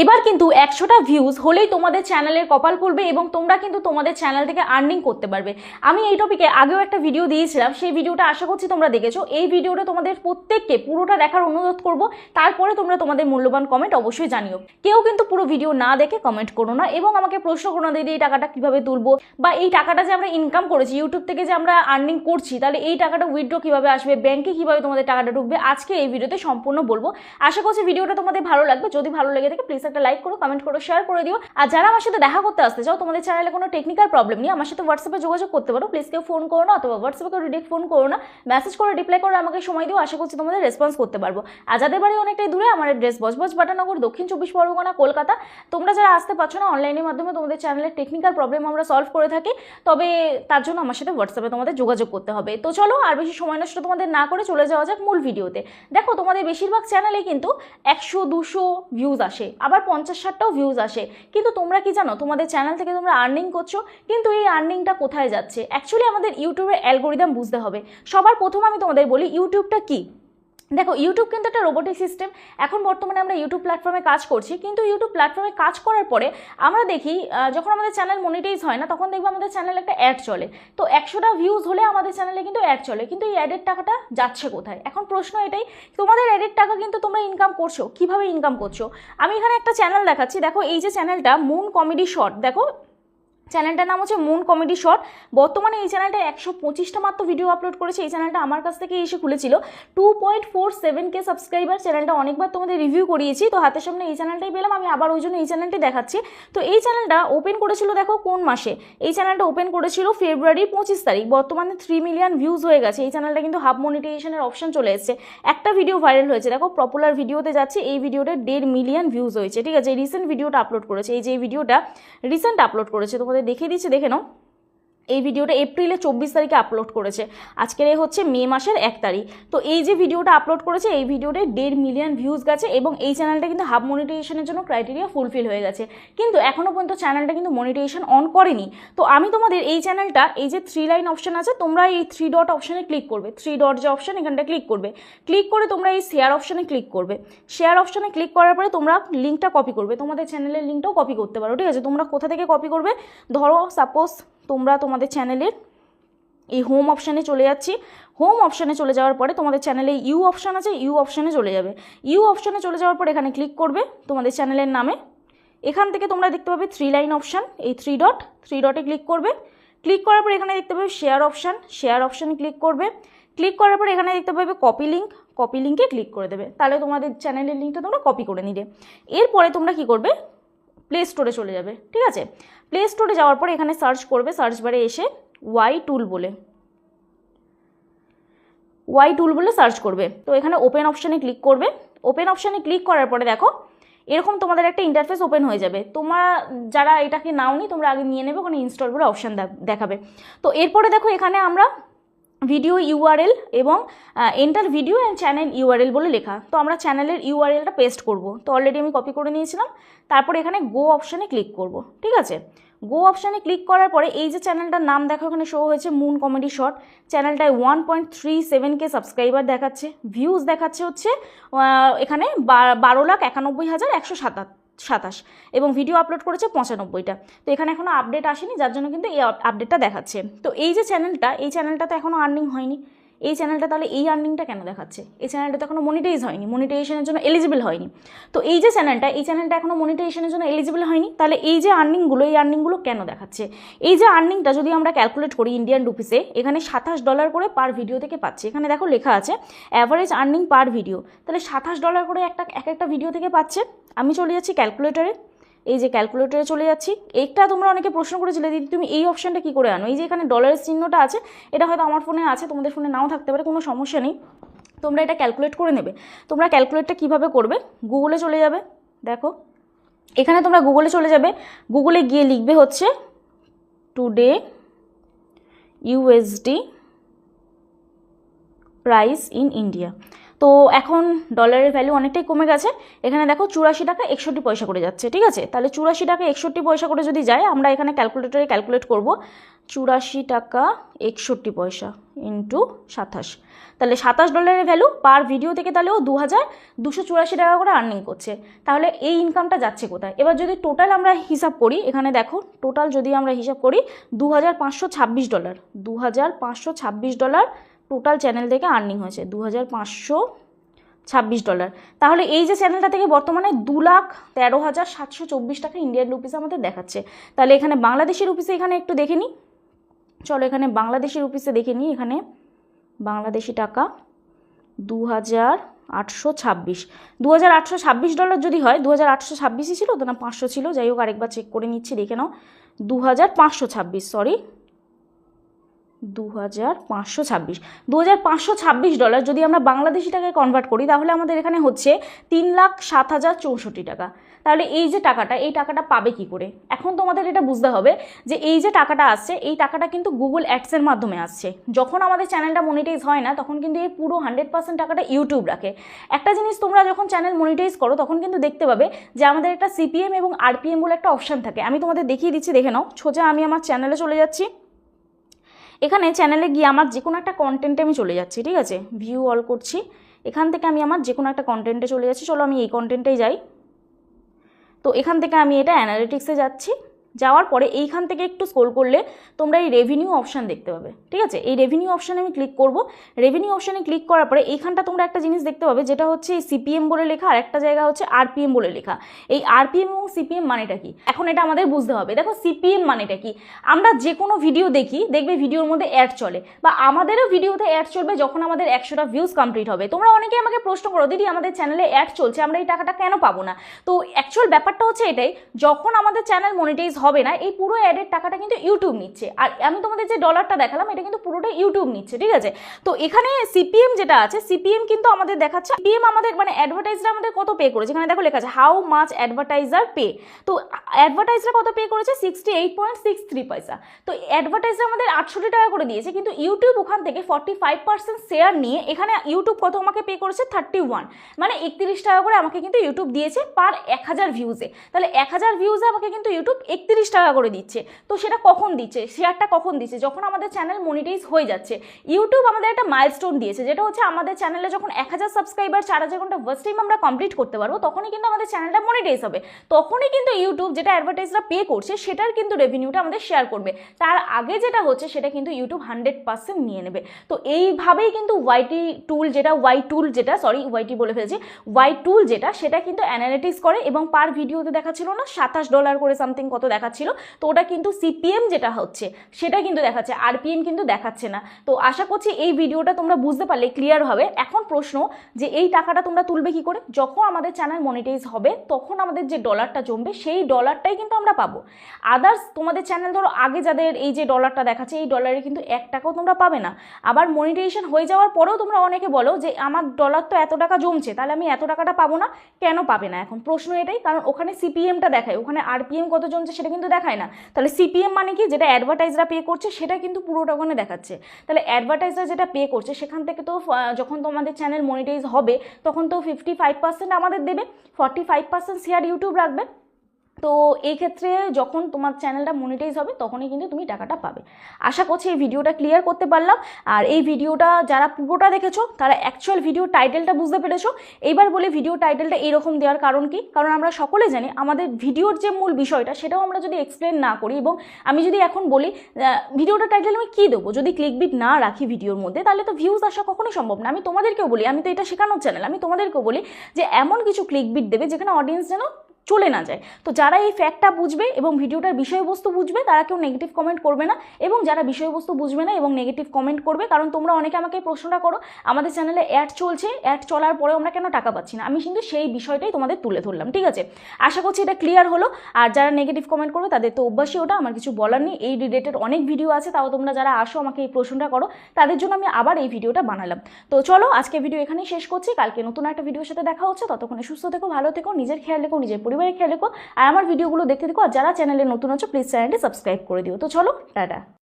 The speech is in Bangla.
এবার কিন্তু 100টা ভিউজ হলেই তোমাদের চ্যানেলের কপাল খুলবে এবং তোমরা কিন্তু তোমাদের চ্যানেল থেকে আর্নিং করতে পারবে। আমি এই টপিকে আগেও একটা ভিডিও দিয়েছিলাম, সেই ভিডিওটা আশা করছি তোমরা দেখেছো। এই ভিডিওটা তোমাদের প্রত্যেককে পুরোটা দেখার অনুরোধ করব, তারপরে তোমরা তোমাদের মূল্যবান কমেন্ট অবশ্যই জানিও। কেউ কিন্তু পুরো ভিডিও না দেখে কমেন্ট করো না এবং আমাকে প্রশ্ন করো না দিদি এই টাকাটা কিভাবে তুলবো, বা এই টাকাটা যে আমরা ইনকাম করেছি ইউটিউব থেকে যে আমরা আর্নিং করছি, তাহলে এই টাকাটা উইথড্র কিভাবে আসবে, ব্যাংকে কিভাবে তোমাদের টাকাটা ঢুকবে, আজকে এই ভিডিওতে সম্পূর্ণ বলবো। আশা করছি ভিডিওটা তোমাদের ভালো লাগবে। যদি ভালো লেগে থাকে প্লিজ একটা লাইক করো, কমেন্ট করো, শেয়ার করে দিও। আর যারা আমার সাথে দেখা করতে আসতে চাও, তোমাদের চ্যানেলে কোনো টেকনিক্যাল প্রবলেম নেই, আমার সাথে হোয়াটসঅ্যাপে যোগাযোগ করতে পারো। প্লিজ কেউ ফোন করো না, অথবা হোয়াটসঅ্যাপে কেউ ডিরেক্ট ফোন করো না, মেসেজ করে রিপ্লাই করে আমাকে সময় দিও। আশা করছি তোমাদের রেসপন্স করতে পারবো। আর যাদের বাড়ি অনেকটাই দূরে, আমার অ্যাড্রেস বজবজ বাটানগর, দক্ষিণ 24 পরগনা, কলকাতা। তোমরা যারা আসতে পারছো না, অনলাইনের মাধ্যমে তোমাদের চ্যানেলের টেকনিক্যাল প্রবলেম আমরা সলভ করে থাকি, তবে তার জন্য আমার সাথে হোয়াটসঅ্যাপে তোমাদের যোগাযোগ করতে হবে। তো চলো আর বেশি সময় নষ্ট তোমাদের না করে চলে যাওয়া যাক মূল ভিডিওতে। দেখো তোমাদের বেশিরভাগ চ্যানেলে কিন্তু 100-200 ভিউজ আসে, আবার 50-60টাও ভিউজ আসে, কিন্তু তোমরা কি জানো তোমাদের চ্যানেল থেকে তোমরা আর্নিং করছো, কিন্তু এই আর্নিংটা কোথায় যাচ্ছে? অ্যাকচুয়ালি আমাদের ইউটিউবের অ্যালগোরিদম বুঝতে হবে। সবার প্রথম আমি তোমাদের বলি ইউটিউবটা কি। দেখো ইউটিউব কিন্তু একটা রোবোটিক সিস্টেম। এখন বর্তমানে আমরা ইউটিউব প্ল্যাটফর্মে কাজ করছি, কিন্তু ইউটিউব প্ল্যাটফর্মে কাজ করার পরে আমরা দেখি যখন আমাদের চ্যানেল মনিটাইজ হয় না, তখন দেখবো আমাদের চ্যানেলে একটা অ্যাড চলে। তো 100টা ভিউজ হলে আমাদের চ্যানেলে কিন্তু অ্যাড চলে, কিন্তু এই অ্যাডের টাকাটা যাচ্ছে কোথায়? এখন প্রশ্ন এটাই, তোমাদের অ্যাডের টাকা কিন্তু তোমরা ইনকাম করছো, কিভাবে ইনকাম করছো? আমি এখানে একটা চ্যানেল দেখাচ্ছি। দেখো এই যে চ্যানেলটা মুন কমেডি শর্ট, দেখো চ্যানেলটার নাম হচ্ছে মুন কমেডি শর্ট। বর্তমানে এই চ্যানেলটা 125টা মাত্র ভিডিও আপলোড করেছে। এই চ্যানেলটা আমার কাছ থেকে এসে খুলেছিল। 2.47K subscriber. চ্যানেলটা অনেকবার তোমাদের রিভিউ করিয়েছি, তো হাতের সামনে এই চ্যানেলটাই পেলাম, আমি আবার ওই জন্য এই চ্যানেলটাই দেখাচ্ছি। তো এই চ্যানেলটা ওপেন করেছিল দেখো কোন মাসে? এই চ্যানেলটা ওপেন করেছিল ফেব্রুয়ারি 25 তারিখ। বর্তমানে 3 মিলিয়ন ভিউজ হয়ে গেছে। এই চ্যানেলটা কিন্তু হাফ মনিটাইজেশনের অপশন চলে এসেছে। একটা ভিডিও ভাইরাল হয়েছে, দেখো পপুলার ভিডিওতে যাচ্ছে, এই ভিডিওটা 1.5 মিলিয়ন ভিউজ হয়েছে। ঠিক আছে, রিসেন্ট ভিডিওটা আপলোড করেছে, এই যে এই ভিডিওটা রিসেন্ট আপলোড করেছে, তোমাদের দেখিয়ে দিচ্ছি, দেখে নাও। এই ভিডিওটা এপ্রিলে 24 তারিখে আপলোড করেছে, আজকের হচ্ছে মে মাসের 1 তারিখ। তো এই যে ভিডিওটা আপলোড করেছে, এই ভিডিওটা 1.5 মিলিয়ন ভিউজ গেছে এবং এই চ্যানেলটা কিন্তু হাফ মনিটাইজেশনের জন্য ক্রাইটেরিয়া ফুলফিল হয়ে গেছে, কিন্তু এখনও পর্যন্ত চ্যানেলটা কিন্তু মনিটাইজেশন অন করেনি। তো আমি তোমাদের এই চ্যানেলটা, এই যে 3 লাইন অপশন আছে, তোমরা এই 3 ডট অপশানে ক্লিক করবে, 3 ডট যে অপশান এখানটা ক্লিক করবে, ক্লিক করে তোমরা এই শেয়ার অপশানে ক্লিক করবে। শেয়ার অপশানে ক্লিক করার পরে তোমরা লিঙ্কটা কপি করবে, তোমাদের চ্যানেলের লিঙ্কটাও কপি করতে পারো। ঠিক আছে, তোমরা কোথা থেকে কপি করবে? ধরো সাপোজ তোমরা তোমাদের চ্যানেলের এই হোম অপশানে চলে যাচ্ছি। হোম অপশানে চলে যাওয়ার পরে তোমাদের চ্যানেলে ইউ অপশান আছে, ইউ অপশানে চলে যাবে। ইউ অপশানে চলে যাওয়ার পর এখানে ক্লিক করবে তোমাদের চ্যানেলের নামে। এখান থেকে তোমরা দেখতে পাবে 3 লাইন অপশান, এই 3 ডটে ক্লিক করবে। ক্লিক করার পর এখানে দেখতে পাবে শেয়ার অপশান, শেয়ার অপশানে ক্লিক করবে। ক্লিক করার পর এখানে দেখতে পাবে কপি লিঙ্ক, কপি লিঙ্কে ক্লিক করে দেবে। তাহলে তোমাদের চ্যানেলের লিঙ্কটা তোমরা কপি করে নিলে। এরপরে তোমরা কি করবে? প্লে স্টোরে চলে যাবে। ঠিক আছে, প্লে স্টোরে যাওয়ার পর এখানে সার্চ করবে, সার্চ বারে এসে ওয়াই টুল বলে সার্চ করবে। তো এখানে ওপেন অপশানে ক্লিক করবে। ওপেন অপশানে ক্লিক করার পরে দেখো এরকম তোমাদের একটা ইন্টারফেস ওপেন হয়ে যাবে। তোমরা যারা এটাকে নাওনি তোমরা আগে নিয়ে নেবে, ওখানে ইনস্টল বলে অপশান দেখাবে। তো এরপরে দেখো এখানে আমরা ভিডিও ইউআরএল এবং enter video and channel URL বলে লেখা। তো আমরা চ্যানেলের ইউআরএলটা পেস্ট করব। তো অলরেডি আমি কপি করে নিয়েছিলাম। তারপর এখানে গো অপশানে ক্লিক করব। ঠিক আছে, গো অপশানে ক্লিক করার পরে এই যে চ্যানেলটার নাম দেখো এখানে শো হয়েছে মুন কমেডি শর্ট। চ্যানেলটায় 1.37K সাবস্ক্রাইবার দেখাচ্ছে, ভিউজ দেখাচ্ছে হচ্ছে এখানে 12,91,127 এবং ভিডিও আপলোড করেছে 95টা। তো এখানে এখনও আপডেট আসেনি, যার জন্য কিন্তু এই আপডেটটা দেখাচ্ছে। তো এই যে চ্যানেলটা, এই চ্যানেলটা তো এখনও আর্নিং হয়নি। এই চ্যানেলটা তাহলে এই আর্নিংটা কেন দেখাচ্ছে? এই চ্যানেলটা তো এখনও মনিটাইজ হয়নি, মনিটাইজেশনের জন্য এলিজিবল হয়নি। তো এই যে চ্যানেলটা, এই চ্যানেলটা এখনও মনিটাইজেশনের জন্য এলিজিবল হয়নি, তাহলে এই যে আর্নিংগুলো, এই আর্নিংগুলো কেন দেখাচ্ছে? এই যে আর্নিংটা যদি আমরা ক্যালকুলেট করি ইন্ডিয়ান রুপিসে, এখানে $27 করে পার ভিডিও থেকে পাচ্ছে। এখানে দেখো লেখা আছে অ্যাভারেজ আর্নিং পার ভিডিও, তাহলে $27 করে একটা ভিডিও থেকে পাচ্ছে। আমি চলে যাচ্ছি ক্যালকুলেটারে, এই যে ক্যালকুলেটরে চলে যাচ্ছি। একটা তোমরা অনেকে প্রশ্ন করেছিলে দিদি তুমি এই অপশানটা কী করে আনো? এই যে এখানে ডলারের চিহ্নটা আছে, এটা হয়তো আমার ফোনে আছে, তোমাদের ফোনে নাও থাকতে পারে, কোনো সমস্যা নেই, তোমরা এটা ক্যালকুলেট করে নেবে। তোমরা ক্যালকুলেটটা কীভাবে করবে? গুগলে চলে যাবে। দেখো এখানে তোমরা গুগলে চলে যাবে, গুগলে গিয়ে লিখবে হচ্ছে today USD price in India. তো এখন ডলারের ভ্যালু অনেকটাই কমে গেছে, এখানে দেখো 84 টাকা 61 পয়সা করে যাচ্ছে, ঠিক আছে। তাহলে 84 টাকা 61 পয়সা করে যদি যায়, আমরা এখানে ক্যালকুলেটরে ক্যালকুলেট করব 84 টাকা 61 পয়সা ইন্টু 27, তাহলে $27 ভ্যালু পার ভিডিও থেকে, তাহলে ও 2284 টাকা করে আর্নিং করছে। তাহলে এই ইনকামটা যাচ্ছে কোথায়? এবার যদি টোটাল আমরা হিসাব করি, এখানে দেখো টোটাল যদি আমরা হিসাব করি $2526, $2526 টোটাল চ্যানেল থেকে আর্নিং হয়েছে, $2526। তাহলে এই যে চ্যানেলটা থেকে বর্তমানে 2,13,724 টাকা ইন্ডিয়ান রুপিসে আমাদের দেখাচ্ছে। তাহলে এখানে বাংলাদেশি রুপিসে এখানে একটু দেখে নিই, চলো এখানে বাংলাদেশি রুপিসে দেখে নিই। এখানে বাংলাদেশি টাকা $2,826 যদি হয়, 2,826ই ছিল তো না 500 ছিল, যাই হোক আরেকবার চেক করে নিচ্ছি, দেখে নাও। 2,526, সরি 2,526 যদি আমরা বাংলাদেশি টাকায় কনভার্ট করি, তাহলে আমাদের এখানে হচ্ছে 3,07,064 টাকা। তাহলে এই যে টাকাটা, এই টাকাটা পাবে কি করে? এখন তোমাদের এটা বুঝতে হবে যে এই যে টাকাটা আসছে, এই টাকাটা কিন্তু গুগল অ্যাডসের মাধ্যমে আসছে। যখন আমাদের চ্যানেলটা মনিটাইজ হয় না, তখন কিন্তু এই পুরো 100% টাকাটা ইউটিউব রাখে। একটা জিনিস তোমরা যখন চ্যানেল মনিটাইজ করো, তখন কিন্তু দেখতে পাবে যে আমাদের একটা সিপিএম এবং আরপিএম বলে একটা অপশান থাকে। আমি তোমাদের দেখিয়ে দিচ্ছি, দেখে নাও। সোজা আমি আমার চ্যানেলে চলে যাচ্ছি, এখানে চ্যানেলে গিয়ে আমার যে কোনো একটা কন্টেন্টে আমি চলে যাচ্ছি, ঠিক আছে, ভিউ অল করছি, এখান থেকে আমি আমার যে কোনো একটা কন্টেন্টে চলে যাচ্ছি। চলো আমি এই কন্টেন্টেই যাই। তো এখান থেকে আমি এটা অ্যানালিটিক্সে যাচ্ছি, যাওয়ার পরে এইখান থেকে একটু স্ক্রল করলে তোমরা এই রেভিনিউ অপশান দেখতে পাবে, ঠিক আছে। এই রেভিনিউ অপশানে আমি ক্লিক করব। রেভিনিউ অপশানে ক্লিক করার পরে এইখানটা তোমরা একটা জিনিস দেখতে পাবে, যেটা হচ্ছে সিপিএম বলে লেখা, আর একটা জায়গা হচ্ছে আরপিএম বলে লেখা। এই আরপিএম এবং সিপিএম মানেটা কি, এখন এটা আমাদের বুঝতে হবে। দেখো সিপিএম মানেটা কি, আমরা যে কোনো ভিডিও দেখি, দেখবে ভিডিওর মধ্যে অ্যাড চলে, বা আমাদেরও ভিডিওতে অ্যাড চলবে যখন আমাদের 100টা ভিউজ কমপ্লিট হবে। তোমরা অনেকেই আমাকে প্রশ্ন করো, দিদি আমাদের চ্যানেলে অ্যাড চলছে, আমরা এই টাকাটা কেন পাবো না? তো অ্যাকচুয়াল ব্যাপারটা হচ্ছে এটাই, যখন আমাদের চ্যানেল মনিটাইজ হবে না, এই পুরো অ্যাডের টাকাটা কিন্তু ইউটিউব নিচ্ছে। আর আমি তোমাদের যে ডলারটা দেখালাম, এটা কিন্তু পুরোটা ইউটিউব নিচ্ছে, ঠিক আছে। তো এখানে সিপিএম যেটা আছে, সিপিএম কিন্তু আমাদের দেখাচ্ছে, সিপিএম আমাদের মানে অ্যাডভার্টাইজার আমাদের কত পে করেছে, এখানে দেখো লেখা আছে হাউ মাচ অ্যাডভার্টাইজার পে। তো অ্যাডভার্টাইজার কত পে করেছে, 68.63 পয়সা। তো অ্যাডভার্টাইজার আমাদের 68 টাকা করে দিয়েছে, কিন্তু ইউটিউব ওখান থেকে 45% শেয়ার নিয়ে এখানে ইউটিউব কত আমাকে পে করেছে, 31, মানে 31 টাকা করে আমাকে কিন্তু ইউটিউব দিয়েছে পার 1000 ভিউজে। তাহলে 1000 ভিউজে আমাকে কিন্তু ইউটিউব 31 টাকা করে দিচ্ছে। তো সেটা কখন দিচ্ছে, শেয়ারটা কখন দিচ্ছে, যখন আমাদের চ্যানেল মনিটাইজ হয়ে যাচ্ছে। ইউটিউব আমাদের একটা মাইলস্টোন দিয়েছে, যেটা হচ্ছে আমাদের চ্যানেলে যখন 1000 সাবস্ক্রাইবার 4000 ঘন্টা ওয়াচ টাইম আমরা কমপ্লিট করতে পারবো, তখনই কিন্তু আমাদের চ্যানেলটা মনিটাইজ হবে। তখনই কিন্তু ইউটিউব যেটা অ্যাডভার্টাইজরা পে করছে, সেটার কিন্তু রেভিনিউটা আমাদের শেয়ার করবে। তার আগে যেটা হচ্ছে, সেটা কিন্তু ইউটিউব 100% নিয়ে নেবে। তো এইভাবেই কিন্তু ওয়াইটি টুল যেটা ওয়াইটি বলে ফেলছি, ওয়াই টুল যেটা, সেটা কিন্তু অ্যানালিটিক্স করে, এবং পার ভিডিওতে দেখাচ্ছিল না $27 করে সামথিং কত দেখাচ্ছিল, তো ওটা কিন্তু সিপিএম যেটা হচ্ছে সেটা কিন্তু দেখাচ্ছে, আরপিএম কিন্তু দেখাচ্ছে না। তো আশা করছি এই ভিডিওটা তোমরা বুঝতে পারলে ক্লিয়ার হবে। এখন প্রশ্ন যে এই টাকাটা তোমরা তুলবে কি করে? যখন আমাদের চ্যানেল মনিটাইজ হবে, তখন আমাদের যে ডলারটা জমবে, সেই ডলারটাই কিন্তু আমরা পাবো। আদার্স তোমাদের চ্যানেল ধরো আগে যাদের এই যে ডলারটা দেখাচ্ছে, এই ডলারে কিন্তু 1 টাকাও তোমরা পাবে না। আবার মনিটাইজেশন হয়ে যাওয়ার পরেও তোমরা অনেকে বলো যে আমার ডলার তো এত টাকা জমছে, তাহলে আমি এত টাকাটা পাবো না। কেন পাবে না? এখন প্রশ্ন এটাই, কারণ ওখানে সিপিএমটা দেখায়, ওখানে আরপিএম কত জমছে সেটা কিন্তু দেখায় না। তাহলে সিপিএম মানে কি, যেটা অ্যাডভার্টাইজাররা পে করছে সেটা কিন্তু পুরোটা ওখানে দেখাচ্ছে। তাহলে অ্যাডভার্টাইজার যেটা পে করছে, সেখান থেকে তো যখন তোমাদের চ্যানেল মনিটাইজ হবে, তখন তো 55% আমাদের দেবে, 45% শেয়ার ইউটিউব রাখবে। তো এই ক্ষেত্রে যখন তোমার চ্যানেলটা মনিটাইজ হবে, তখনই কিন্তু তুমি টাকাটা পাবে। আশা করছি এই ভিডিওটা ক্লিয়ার করতে পারলাম। আর এই ভিডিওটা যারা পুরোটা দেখেছো, তারা অ্যাকচুয়াল ভিডিও টাইটেলটা বুঝতে পেরেছো। এইবার বলি ভিডিও টাইটেলটা এইরকম দেওয়ার কারণ কি? কারণ আমরা সকলে জানি আমাদের ভিডিওর যে মূল বিষয়টা, সেটাও আমরা যদি এক্সপ্লেন না করি, এবং আমি যদি এখন বলি ভিডিওটা টাইটেল আমি কী দেবো, যদি ক্লিকবিট না রাখি ভিডিওর মধ্যে, তাহলে তো ভিউজ আসা কখনোই সম্ভব না। আমি তোমাদেরকেও বলি, আমি তো এটা শেখানোর চ্যানেল, আমি তোমাদেরকেও বলি যে এমন কিছু ক্লিকবিট দেবে যেখানে অডিয়েন্স যেন চলে না যায়। তো যারা এই ফ্যাক্টটা বুঝবে এবং ভিডিওটার বিষয়বস্তু বুঝবে, তারা কেউ নেগেটিভ কমেন্ট করবে না। এবং যারা বিষয়বস্তু বুঝবে না এবং নেগেটিভ কমেন্ট করবে, কারণ তোমরা অনেকে আমাকে প্রশ্নটা করো, আমাদের চ্যানেলে অ্যাড চলছে, অ্যাড চলার পরেও আমরা কেন টাকা পাচ্ছি না। আমি কিন্তু সেই বিষয়টাই তোমাদের তুলে ধরলাম, ঠিক আছে? আশা করছি এটা ক্লিয়ার হলো। আর যারা নেগেটিভ কমেন্ট করবে, তাদের তো অভ্যাসই ওটা, আমার কিছু বলার নেই। এই রিলেটেড অনেক ভিডিও আছে, তাও তোমরা যারা আসো আমাকে এই প্রশ্নটা করো, তাদের জন্য আমি আবার এই ভিডিওটা বানালাম। তো চলো আজকে ভিডিও এখানেই শেষ করছি, কালকে নতুন একটা ভিডিওর সাথে দেখা হচ্ছে। ততক্ষণে সুস্থ থেকো, ভালো থেকো, নিজের খেয়াল রেখো, নিজের পরিবারের খেয়াল রেখো, আর আমার ভিডিওগুলো দেখতে দেখো। আর যারা চ্যানেলে নতুন আছো, প্লিজ চ্যানেলটি সাবস্ক্রাইব করে দিও। তো চলো, টাটা।